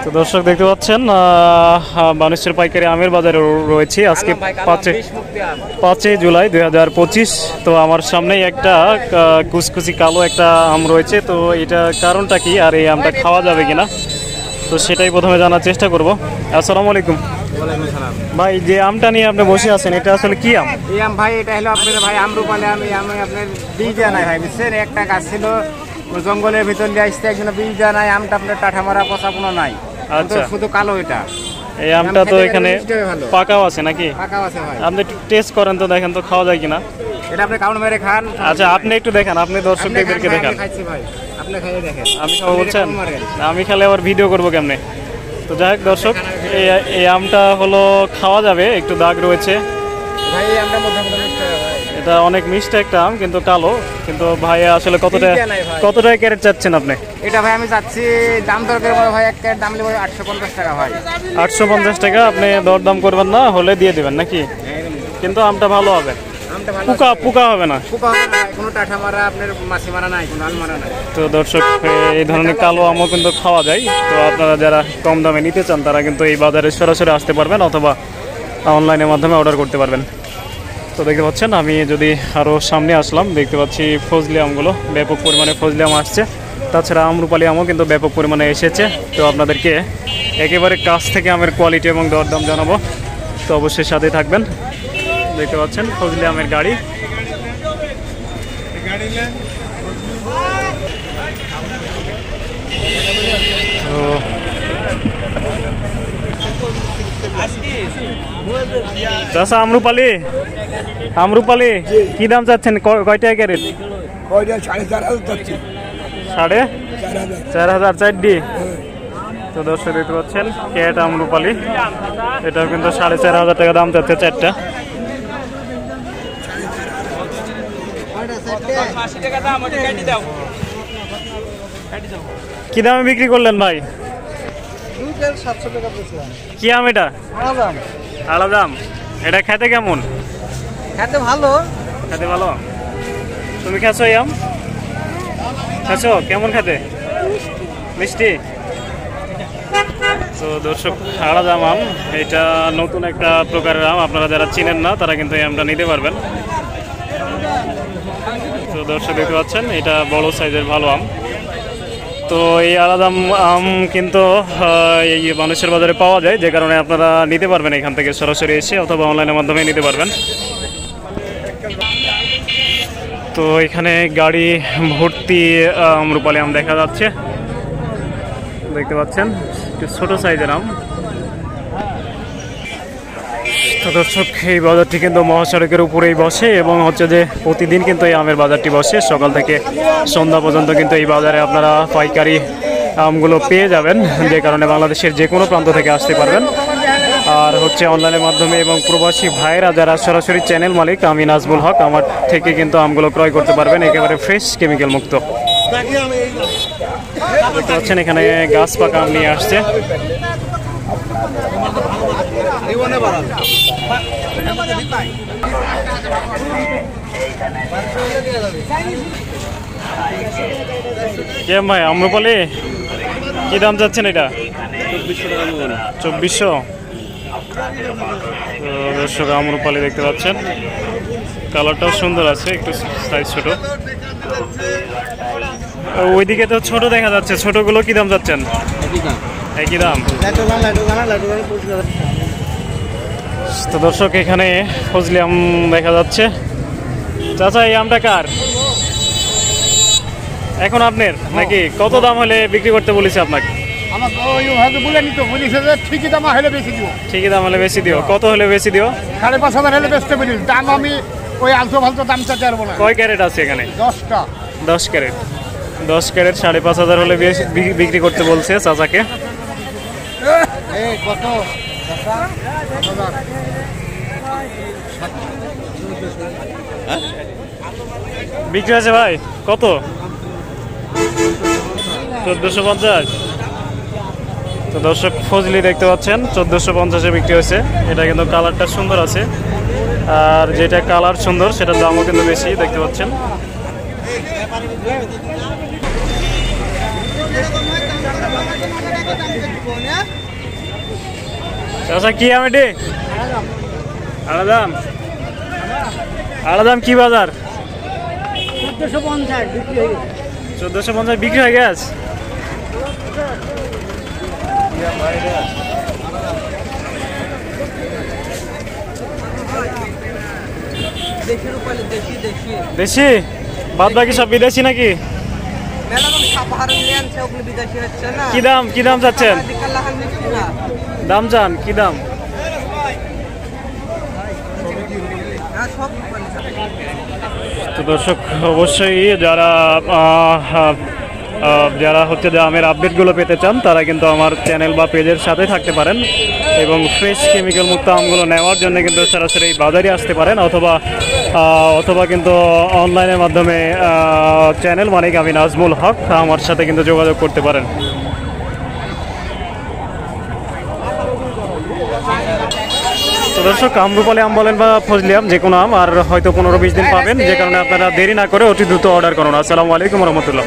তো দর্শক দেখতে পাচ্ছেন বানেশ্বর পাইকারি আমের বাজারে রয়েছে আজকে 5 জুলাই 2025। তো আমার সামনেই একটা কুচকুচি কালো একটা আম রয়েছে। তো এটা কারণটা কি আর এই আমটা খাওয়া যাবে কিনা তো সেটাই প্রথমে জানার চেষ্টা করব। আসসালামু আলাইকুম ভাই, যে আমটা নিয়ে আপনি বসে আছেন এটা আসলে কি আম? এই আম ভাই, এটা হলো আপনার ভাই আম্রপালি আম। এই আমি আপনার বীজ দেওয়া নাই ভাই, বুঝছেন? একটা গাছ ছিল জঙ্গলের ভিতর দিয়ে আসতে, একজন বীজ দেওয়া নাই। আমটা আপনার টাঠা মারা পচা কোনো নাই। আচ্ছা, শুধু কালো এটা। এই আমটা তো এখানে পাকাও আছে নাকি? পাকাও আছে ভাই। আপনি একটু টেস্ট করেন তো, দেখেন তো খাওয়া যায় কিনা। এটা আপনি কাউন্ট মেরে খান। আচ্ছা, আপনি একটু দেখেন, আপনি দর্শকদেরকে দেখান। খাইছি ভাই, আপনি খাইয়ে দেখেন। আমি খাবো বলছেন? আমি খেলে আবার ভিডিও করবো কেমনে? তো যাই হোক দর্শক, এই আমটা হলো খাওয়া যাবে, একটু দাগ রয়েছে ভাই। এই আমটা মধ্যে মিষ্টি ভাই, এটা অনেক মিষ্টি একটা আম, কিন্তু কালো। কিন্তু ভাই আসলে কত টাকা ক্যারেট চাচ্ছেন আপনি? এটা ভাই আমি চাচ্ছি দাম দরকার ভাই, এক ক্যারেট দাম নেব 850 টাকা ভাই। 850 টাকা আপনি দরদাম করবেন না, হলে দিয়ে দিবেন নাকি? কিন্তু আমটা ভালো হবে, পোকা হবে না, কোনো টাঠা মারা আপনার মাছি মারা নাই, কোনো আল মারা নাই। তো দর্শক, এই ধরনের কালো আমও কিন্তু খাওয়া যায়। তো আপনারা যারা কম দামে নিতে চান তারা কিন্তু এই বাজারে সরাসরি আসতে পারবেন অথবা অনলাইনের মাধ্যমে অর্ডার করতে পারবেন। তো দেখতে পাচ্ছেন, আমি যদি আরও সামনে আসলাম দেখতে পাচ্ছি ফজলি আমগুলো, ব্যাপক পরিমাণে ফজলি আম আসছে। তাছাড়া আম্রপালি আমও কিন্তু ব্যাপক পরিমাণে এসেছে। তো আপনাদেরকে একেবারে কাছ থেকে আমের কোয়ালিটি এবং দরদাম জানাবো, তো অবশ্যই সাথে থাকবেন। দেখতে পাচ্ছেন ফজলি আমের গাড়ি। চাচা, আম্রপালি কি দাম চাচ্ছেন? কয়টা ক্যারেট? 4,500 চারটি। তো দর্শক দেখতে পাচ্ছেন ক্যারেট আম্রপালি, এটাও কিন্তু 4,500 টাকা দাম চাচ্ছে চারটা। কি দামে বিক্রি করলেন ভাই? কি আম এটা? আলাদা আম। এটা খেতে কেমন? খেতে ভালো। খেতে ভালো? তুমি খেছো এই আম? খেছো? কেমন খেতে? মিষ্টি। তো দর্শক, আলাদা আম, এটা নতুন একটা প্রকারের আম। আপনারা যারা চিনেন না তারা কিন্তু এই আমটা নিতে পারবেন। তো দর্শক দেখতে পাচ্ছেন এটা বড় সাইজের ভালো আম। তো এই আলাদা আম কিন্তু এই বানেশ্বর বাজারে পাওয়া যায়, যে কারণে আপনারা নিতে পারবেন এখান থেকে সরাসরি এসে অথবা অনলাইনের মাধ্যমে নিতে পারবেন। তো এখানে গাড়ি ভর্তি আম্রপালি আম দেখা যাচ্ছে, দেখতে পাচ্ছেন একটু ছোট সাইজের আম। তো দর্শক, এই বাজারটি কিন্তু মহাসড়কের উপরেই বসে এবং হচ্ছে যে প্রতিদিন কিন্তু এই আমের বাজারটি বসে। সকাল থেকে সন্ধ্যা পর্যন্ত কিন্তু এই বাজারে আপনারা পাইকারি আমগুলো পেয়ে যাবেন, যে কারণে বাংলাদেশের যে কোনো প্রান্ত থেকে আসতে পারবেন। আর হচ্ছে অনলাইনের মাধ্যমে এবং প্রবাসী ভাইরা যারা সরাসরি চ্যানেল মালিক, আমি নাজমুল হক, আমার থেকে কিন্তু আমগুলো ক্রয় করতে পারবেন একেবারে ফ্রেশ, কেমিক্যাল মুক্ত। দেখতে পাচ্ছেন এখানে গাছ পাকা আম নিয়ে আসছে। ভাই, আম্রপালি কি দাম যাচ্ছেন এটা? 2400। দর্শক, আম্রপালি দেখতে পাচ্ছেন, কালারটাও সুন্দর আছে, একটু সাইজ ছোট। ওইদিকে তো ছোট দেখা যাচ্ছে, ছোটগুলো কি দাম যাচ্ছেন? একই দাম। তো দর্শক, এখানে ফজলি আম দেখা যাচ্ছে। চাচা, এই আমটা কার? এখন আপনার নাকি? কত দাম হলে বিক্রি করতে বলেছে আপনাকে? ঠিকই দাম হলে বেশি দিও। কত হলে বেশি দিও? 5,500 হলে বেচতে বলি। দাম আমি ওই আলতো ফালতো দাম চাইতে পারবো না। কয় ক্যারেট আছে এখানে? 10টা। 10 ক্যারেট। 10 ক্যারেট 5,500 হলে বিক্রি করতে বলছে চাচাকে। কত বিক্রি আছে ভাই? কত? 1450। তো দর্শক, ফজলি দেখতে পাচ্ছেন 1450-এ বিক্রি হয়েছে। এটা কিন্তু কালারটা সুন্দর আছে, আর যেটা কালার সুন্দর সেটার দামও কিন্তু বেশি, দেখতে পাচ্ছেন। চাচা কি আম এটি? আলাদাম আলাদাম কি বাজার? 1450 বিক্রি হয়ে গেছে। দেশি বাদ বাকি সব বিদেশি নাকি? কি দাম চাচ্ছেন? দাম চান কি দাম? তো দর্শক অবশ্যই যারা হচ্ছে যে আমের আপডেটগুলো পেতে চান তারা কিন্তু আমার চ্যানেল বা পেজের সাথে থাকতে পারেন এবং ফ্রেশ কেমিক্যাল মুক্ত আমগুলো নেওয়ার জন্য কিন্তু সরাসরি এই বাজারে আসতে পারেন অথবা কিন্তু অনলাইনের মাধ্যমে চ্যানেল মানে আমি নাজমুল হক আমার সাথে কিন্তু যোগাযোগ করতে পারেন। তো দর্শক আমরুপালি আম বলেন বা ফজলি আম যে কোনো আম আর হয়তো 15-20 দিন পাবেন, যে কারণে আপনারা দেরি না করে অতি দ্রুত অর্ডার করুন। আসসালামু আলাইকুম রহমতুল্লাহ।